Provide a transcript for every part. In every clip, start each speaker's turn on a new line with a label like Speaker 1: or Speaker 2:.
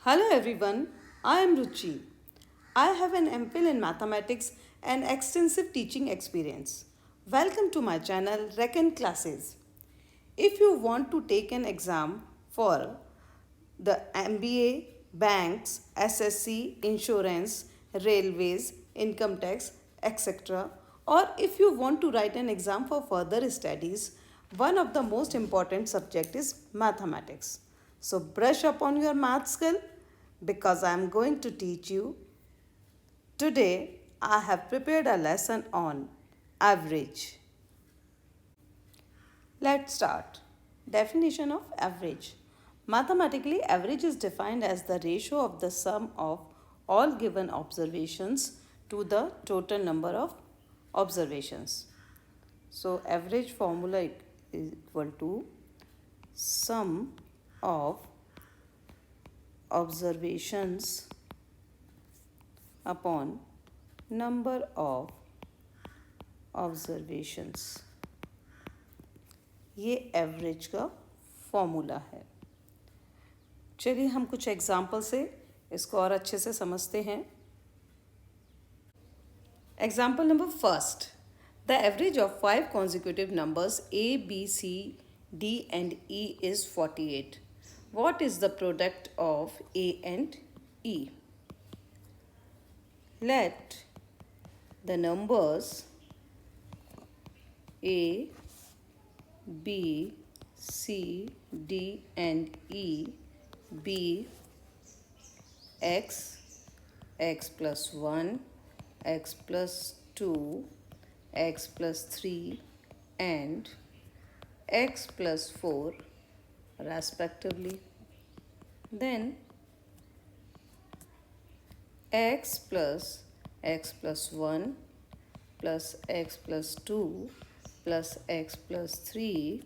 Speaker 1: Hello everyone, I am Ruchi. I have an MPhil in mathematics and extensive teaching experience. Welcome to my channel Reckon Classes. If you want to take an exam for the MBA, banks, SSC, insurance, railways, income tax, etc., or if you want to write an exam for further studies, one of the most important subject is mathematics. So brush up on your math skill because I am going to teach you. Today I have prepared a lesson on average. Let's start. Definition of average. Mathematically, average is defined as the ratio of the sum of all given observations to the total number of observations. So, average formula is equal to sum of observations upon number of observations. ये average का formula है. चलिए हम कुछ example से इसको और अच्छे से समझते हैं. Example number first. The average of 5 consecutive numbers A, B, C, D and E is 48. What is the product of A and E? Let the numbers A, B, C, D and E be x, x plus 1, x plus 2, x plus 3 and x plus 4 respectively. Then x plus 1 plus x plus 2 plus x plus 3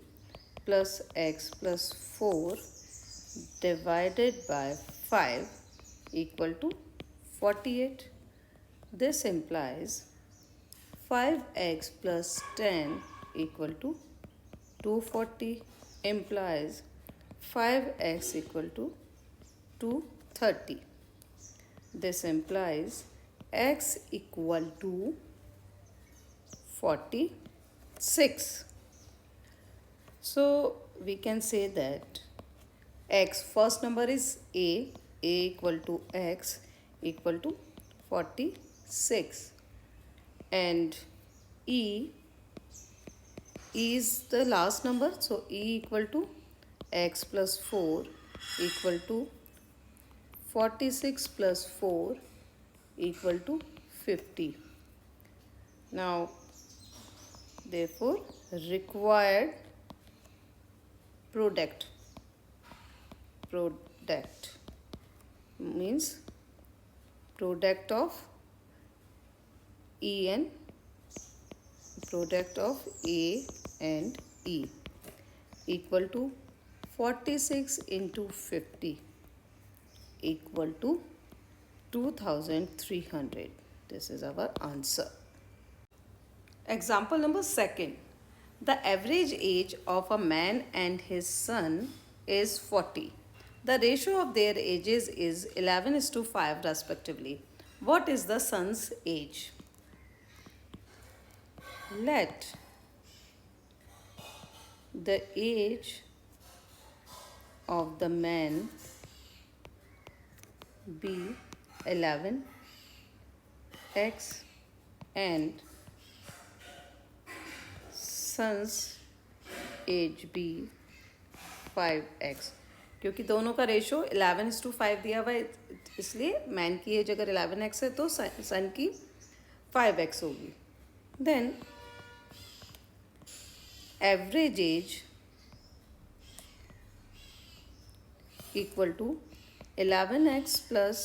Speaker 1: plus x plus 4 divided by 5 equal to 48. This implies 5x plus 10 equal to 240 implies 5x equal to 230. This implies x equal to 46. So we can say that x, first number is a equal to x equal to 46 and e is the last number, so e equal to x plus 4 equal to 46 plus 4 equal to 50. Now therefore required product means product of E and product of A and E equal to 46 into 50 equal to 2300. This is our answer. Example number second. The average age of a man and his son is 40. The ratio of their ages is 11:5 respectively. What is the son's age? Let the age of the man be 11x and son's age be 5x. क्योंकि दोनों का ratio 11:5 दिया हुआ है, इसलिए man की as अगर 11x है तो सन की 5x होगी. Then average age equal to 11x plus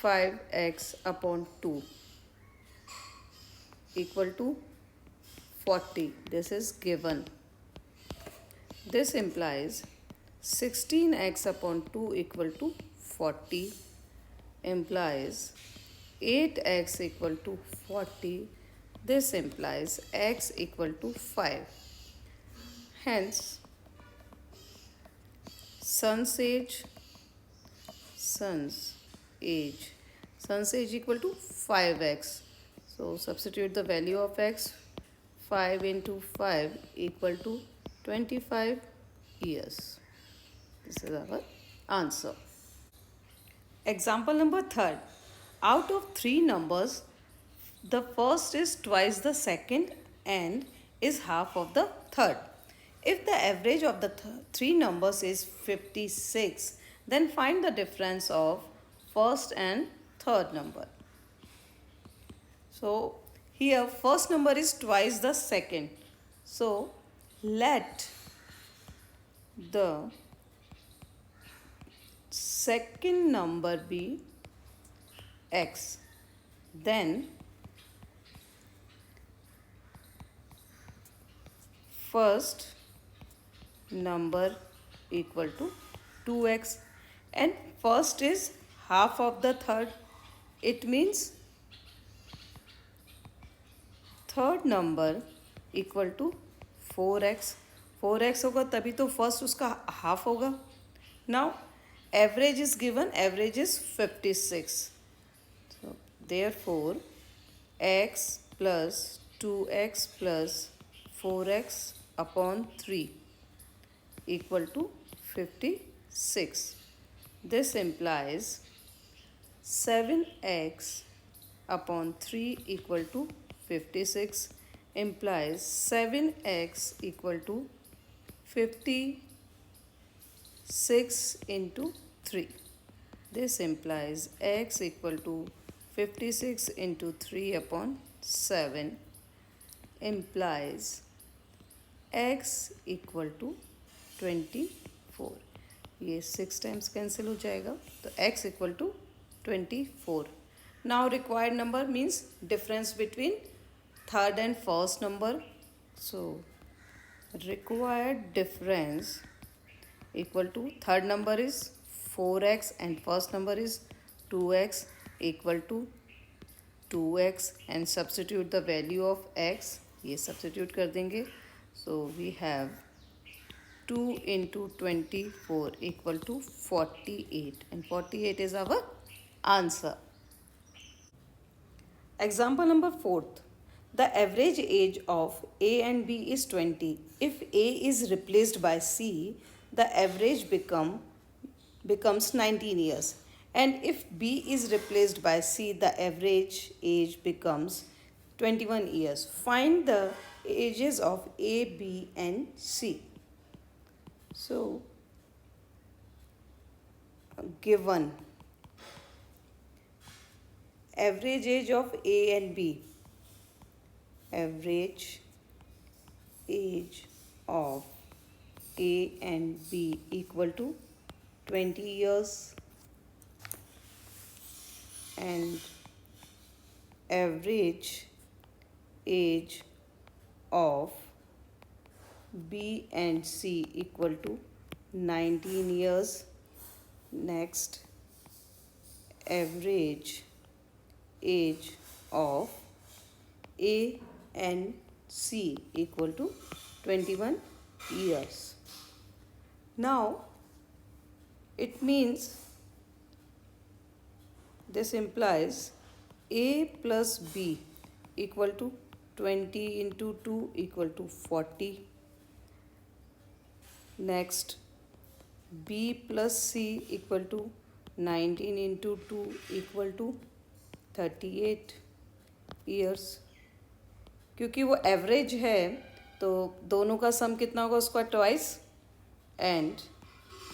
Speaker 1: 5x upon 2 equal to 40. This is given. This implies 16x upon 2 equal to 40 implies 8x equal to 40. This implies x equal to 5. Hence, son's age son's age. Son's age equal to 5x. So substitute the value of x. 5 into 5 equal to 25 years. This is our answer. Example number third. Out of three numbers, the first is twice the second and is half of the third. If the average of the three numbers is 56, then find the difference of first and third number. So here first number is twice the second. So let the second number be x. Then first number equal to 2x, and first is half of the third. It means third number equal to 4x. 4x होगा तभी तो first उसका half होगा. Now average is given, average is 56. So therefore x plus 2x plus 4x upon 3 equal to 56. This implies 7x upon 3 equal to 56 implies 7x equal to 56 into 3. This implies x equal to 56 into 3 upon 7 implies x equal to 24. ये 6 times cancel हो जाएगा तो x equal to 24. Now required number means difference between third and first number. So required difference equal to third number is 4x and first number is 2x equal to 2x and substitute the value of x. ये substitute कर देंगे. So we have 2 into 24 equal to 48 and 48 is our answer. Example number 4th. The average age of A and B is 20. If A is replaced by C, the average becomes 19 years. And if B is replaced by C, the average age becomes 21 years. Find the ages of A, B and C. So, given average age of A and B. Average age of A and B equal to 20 years and average age of B and C equal to 19 years. Next, average age of A and C equal to 21 years. Now it means this implies A plus B equal to 20 into 2 equal to 40. Next, B plus C equal to 19 into 2 equal to 38 years. क्योंकि वो average है तो दोनों का सम कितना होगा उसका twice. And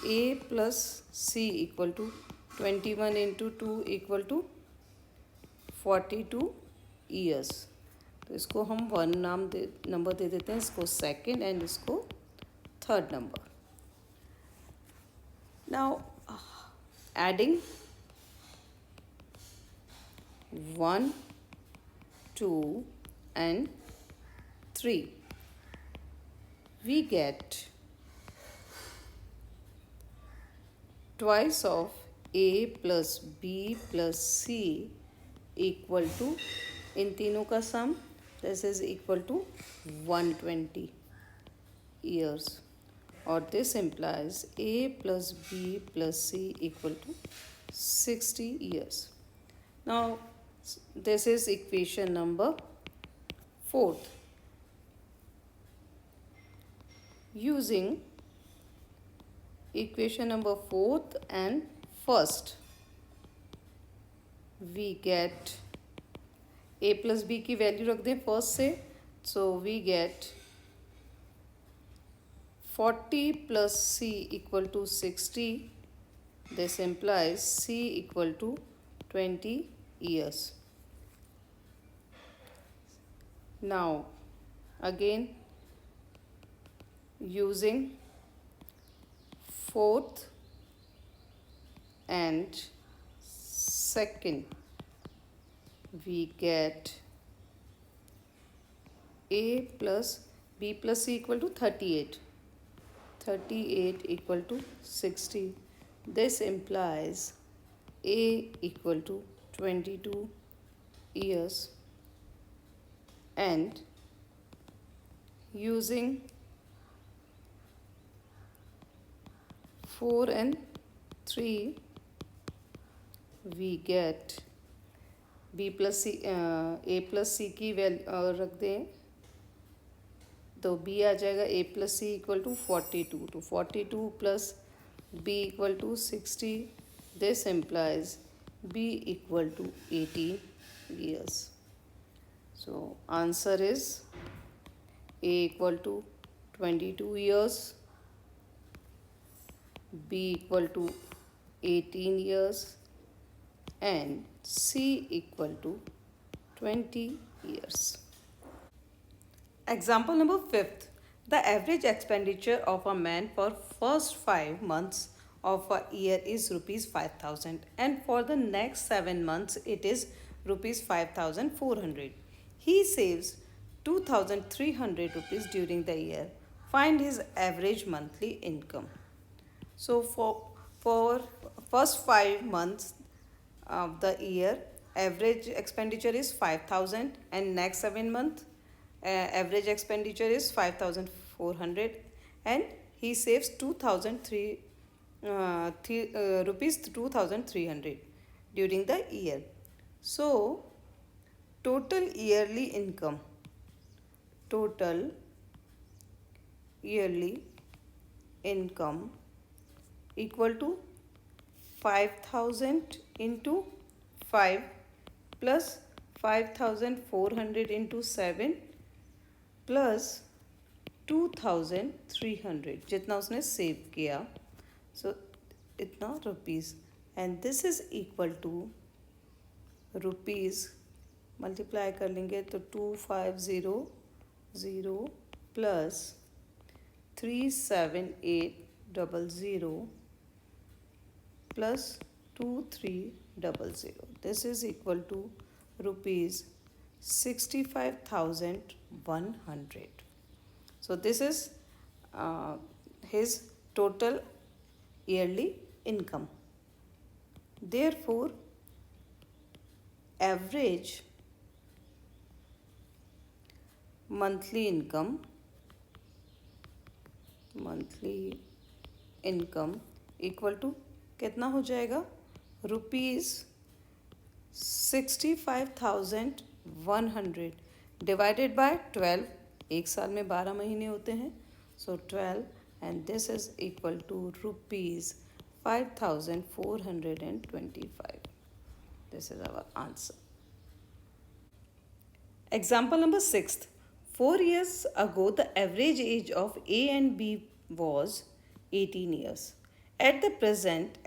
Speaker 1: A plus C equal to 21 into 2 equal to 42 years. तो इसको हम वन नंबर दे देते हैं, इसको सेकंड एंड इसको third number. Now adding 1, 2 and 3, we get twice of A plus B plus C equal to, इन तीनों का सम this is equal to 120 years, और this implies A plus B plus C equal to 60 years. Now this is equation number 4th. Using equation number 4th and 1st, we get a plus b की value रख दें first से, so we get 40 plus c equal to 60. This implies c equal to 20 years. Now again using 4th and 2nd, we get a plus b plus c equal to 38. 38 equal to 60. This implies a equal to 22 years. And using 4 and 3, we get b plus c a plus c की value रख दें तो b आ जाएगा a plus c equal to 42. तो 42 plus b equal to 60. This implies b equal to 18 years. So answer is a equal to 22 years, b equal to 18 years, and c equal to 20 years. Example number 5th. The average expenditure of a man for first 5 months of a year is rupees 5,000, and for the next 7 months it is rupees 5,400. He saves 2,300 rupees during the year. Find his average monthly income. So for first 5 months of the year, average expenditure is 5,000, and next 7 months average expenditure is 5,400, and he saves rupees 2,300 during the year. So total yearly income equal to 5,000 into 5 plus 5,400 into 7 plus 2,300 जितना उसने save किया, so इतना rupees, and this is equal to rupees multiply कर लेंगे तो 2,500 plus 3,7,800 plus 2,300. This is equal to rupees 65,100. So this is his total yearly income. Therefore, average monthly income equal to कितना हो जाएगा, रुपीज़ 65,100 डिवाइडेड बाय 12. एक साल में 12 महीने होते हैं, so 12, and this is equal to rupees 5,425. This is our answer. Example number 6. 4 years ago, the average age of A and B was 18 years. At present,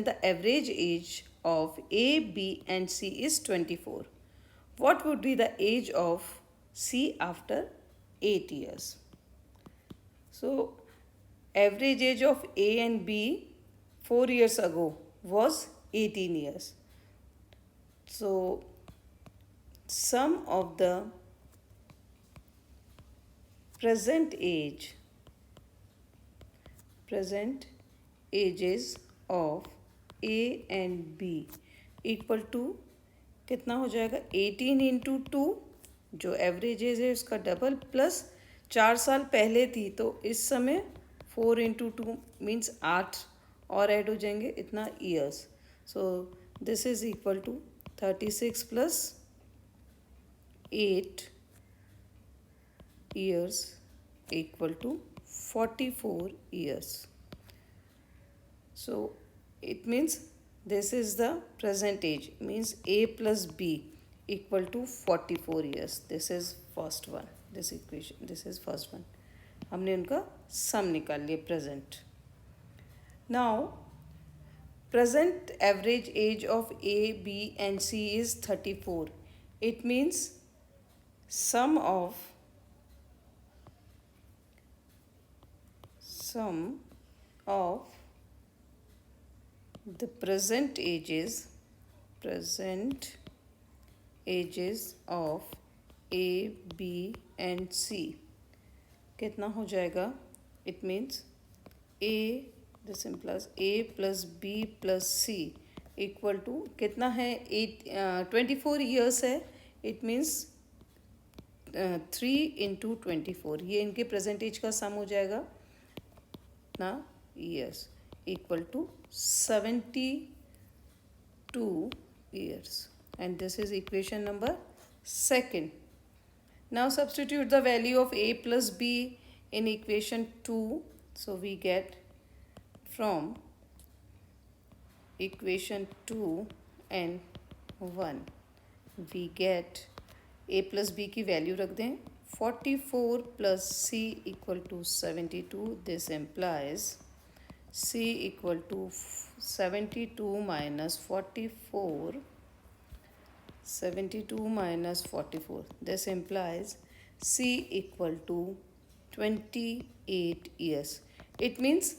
Speaker 1: the average age of A, B, and C is 24. What would be the age of C after 8 years? So, average age of A and B 4 years ago was 18 years. So, sum of the present ages of A and B equal to कितना हो जाएगा, 18 into 2 जो average age है उसका double, plus 4 साल पहले थी तो इस समय 4 इंटू 2 मीन्स 8 और ऐड हो जाएंगे, इतना years. So this is equal to 36 plus 8 years equal to 44 years. So it means this is the present age, means A plus B equal to 44 years. This is first one, this equation, this is first one. हमने उनका सम निकाल लिया present. Now present average age of A, B and C is 34. It means sum of the present ages of A, B and C कितना हो जाएगा? It means A, this implies A plus B plus C equal to कितना है? 24 years है. It means 3 into 24. ये इनके present age का sum हो जाएगा ना years equal to 72 years, and this is equation number 2. Now substitute the value of A plus B in equation 2. So we get from equation 2 and 1 we get A plus B की value रख दें. 44 plus C equal to 72. This implies C equal to 72 minus 44. 72 minus 44. This implies C equal to 28 years. It means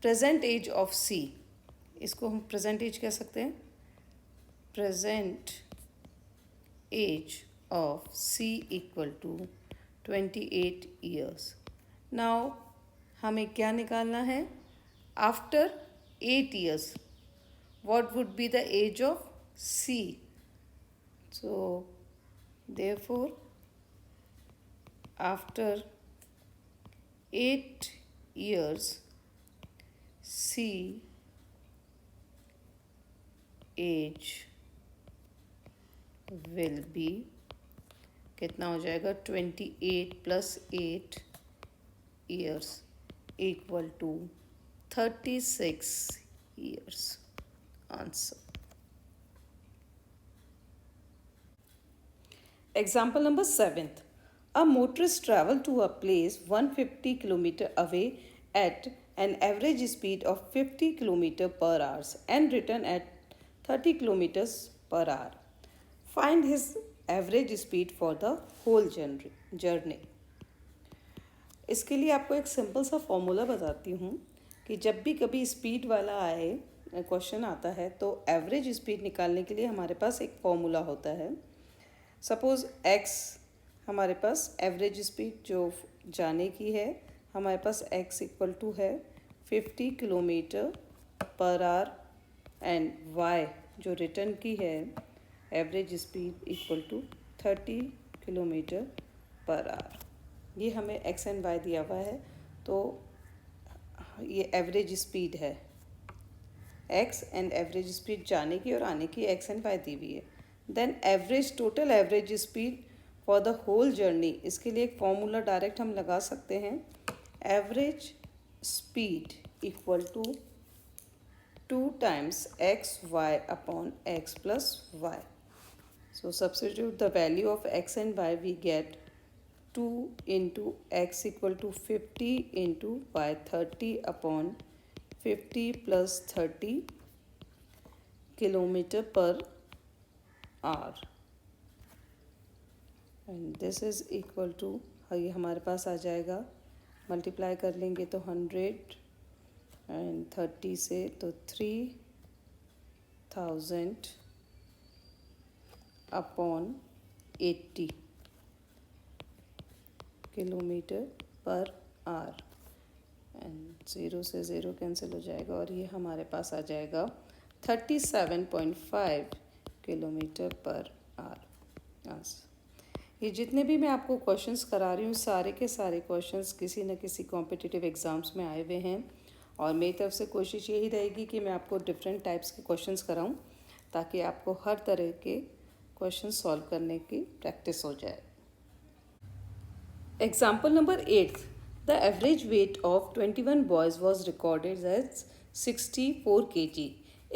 Speaker 1: present age of C. इसको हम present age कह सकते हैं. Present age of C equal to 28 years. Now हमें क्या निकालना है? After 8 years, what would be the age of C? So therefore after 8 years C age will be कितना हो जाएगा? 28 plus 8 years equal to 36 years. Answer. Example number 7. A motorist traveled to a place 150 km away at an average speed of 50 km per hour and return at 30 km per hour. Find his average speed for the whole journey. इसके लिए आपको एक simple सा formula बताती हूँ कि जब भी कभी स्पीड वाला आए क्वेश्चन आता है तो एवरेज स्पीड निकालने के लिए हमारे पास एक फॉर्मूला होता है. सपोज़ x हमारे पास एवरेज स्पीड जो जाने की है, हमारे पास x इक्वल टू है 50 kilometre per hour and y जो रिटर्न की है average speed equal to 30 kilometre per hour. ये हमें x एंड y दिया हुआ है तो ये एवरेज स्पीड है. x एंड एवरेज स्पीड जाने की और आने की x एंड y दी हुई है. Then average total average speed for the whole journey, इसके लिए एक फॉर्मूला डायरेक्ट हम लगा सकते हैं. Average speed equal to 2 times xy upon x plus y. So substitute the value of x and y, we get 2 into x equal to 50 into y 30 upon 50 plus 30 kilometer per hour, and this is equal to, ये हमारे पास आ जाएगा, multiply कर लेंगे तो 100 and 30 से तो 3000 upon 80 kilometre per hour, and 0 से 0 cancel हो जाएगा और ये हमारे पास आ जाएगा 37.5 किलोमीटर पर आवर. ये जितने भी मैं आपको क्वेश्चंस करा रही हूँ सारे के सारे क्वेश्चंस किसी न किसी कॉम्पिटिटिव एग्ज़ाम्स में आए हुए हैं और मेरी तरफ से कोशिश यही रहेगी कि मैं आपको डिफरेंट टाइप्स के क्वेश्चंस कराऊं ताकि आपको हर तरह के क्वेश्चन सॉल्व करने की प्रैक्टिस हो जाए। Example number 8, the average weight of 21 boys was recorded as 64 kg.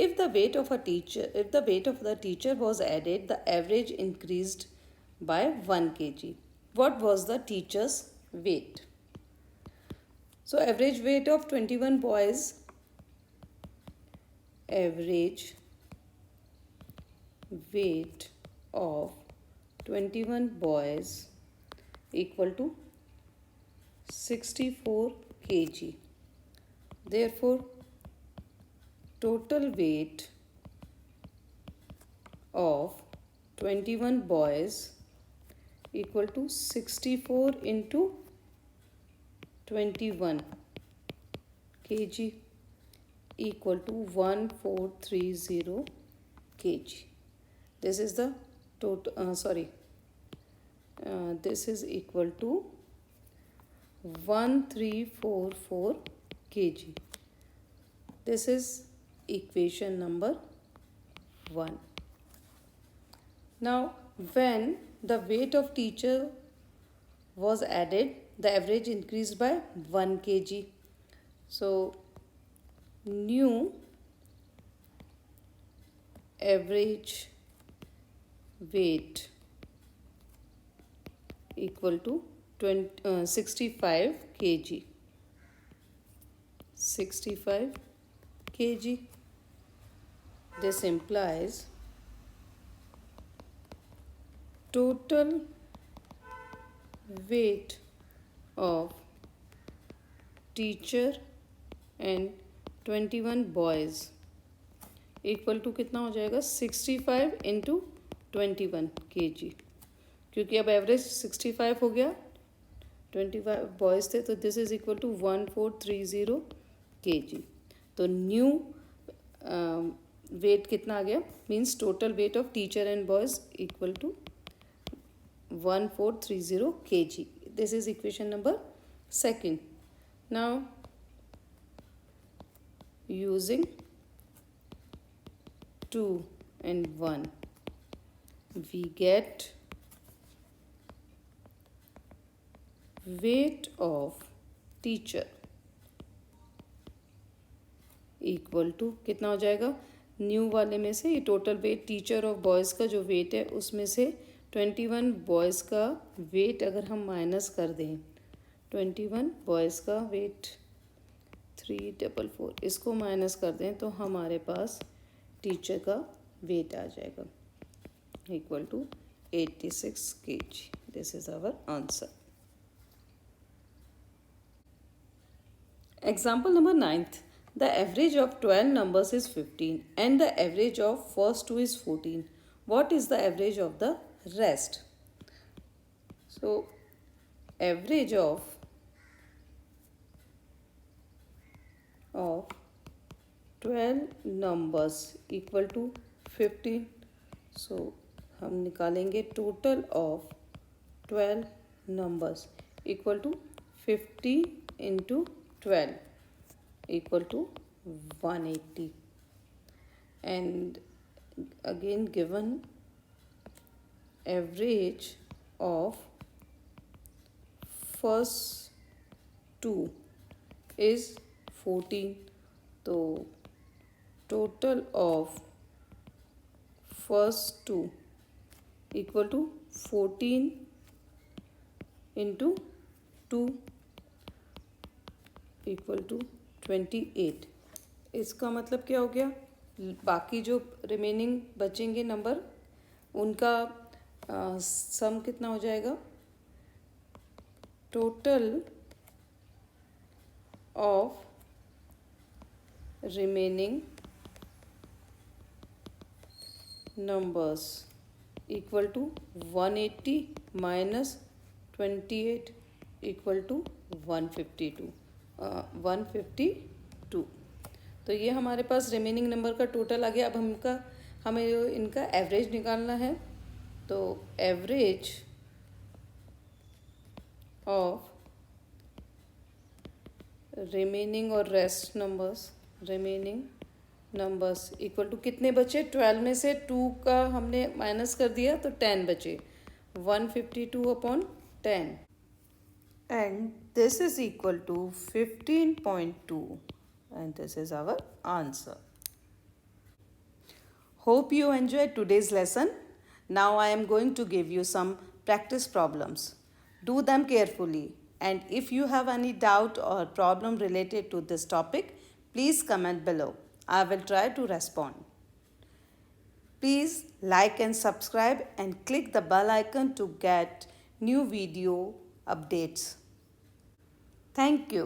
Speaker 1: If the weight of the teacher was added, the average increased by 1 kg. What was the teacher's weight? So average weight of 21 boys, average weight of 21 boys equal to 64 kg. Therefore, total weight of 21 boys equal to 64 into 21 kg equal to 1430 kg. This is the total, this is equal to 1344 kg. This is equation number 1. Now, when the weight of teacher was added, the average increased by 1 kg. So, new average weight equal to 65 kg. 65 kg. This implies total weight of teacher and 21 boys equal to कितना हो जाएगा 65 into 21 kg, क्योंकि अब average 65 हो गया, 25 boys थे तो this is equal to 1430 kg. तो न्यू वेट कितना आ गया, means total weight of teacher and boys equal to 1430 kg. This is equation number 2. Now, using 2 and 1, we get weight of teacher equal to कितना हो जाएगा, new वाले में से ये टोटल वेट टीचर और बॉयज़ का जो वेट है उसमें से 21 बॉयज़ का वेट अगर हम माइनस कर दें, 21 बॉयज़ का वेट 344, इसको माइनस कर दें तो हमारे पास टीचर का वेट आ जाएगा equal to 86 kg. This is our answer. Example number 9. The average of 12 numbers is 15 and the average of first two is 14. What is the average of the rest? So, average of 12 numbers equal to 15. So, हम निकालेंगे total of 12 numbers equal to 50 into 12 equal to 180, and again given average of first two is 14. तो total of first two equal to 14 into 2 equal to 28. इसका मतलब क्या हो गया, बाकी जो रिमेनिंग बचेंगे नंबर उनका सम कितना हो जाएगा, total of remaining numbers equal to 180 minus 28 equal to 152. तो ये हमारे पास रिमेनिंग नंबर का टोटल आ गया. अब हमें इनका एवरेज निकालना है. तो एवरेज ऑफ रिमेनिंग और rest numbers, remaining numbers equal to कितने बचे? 12 में से 2 का हमने माइनस कर दिया तो 10 बचे, 152/10, and this is equal to 15.2, and this is our answer. Hope you enjoyed today's lesson. Now I am going to give you some practice problems. Do them carefully, and if you have any doubt or problem related to this topic, please comment below. I will try to respond. Please like and subscribe and click the bell icon to get new video updates. Thank you.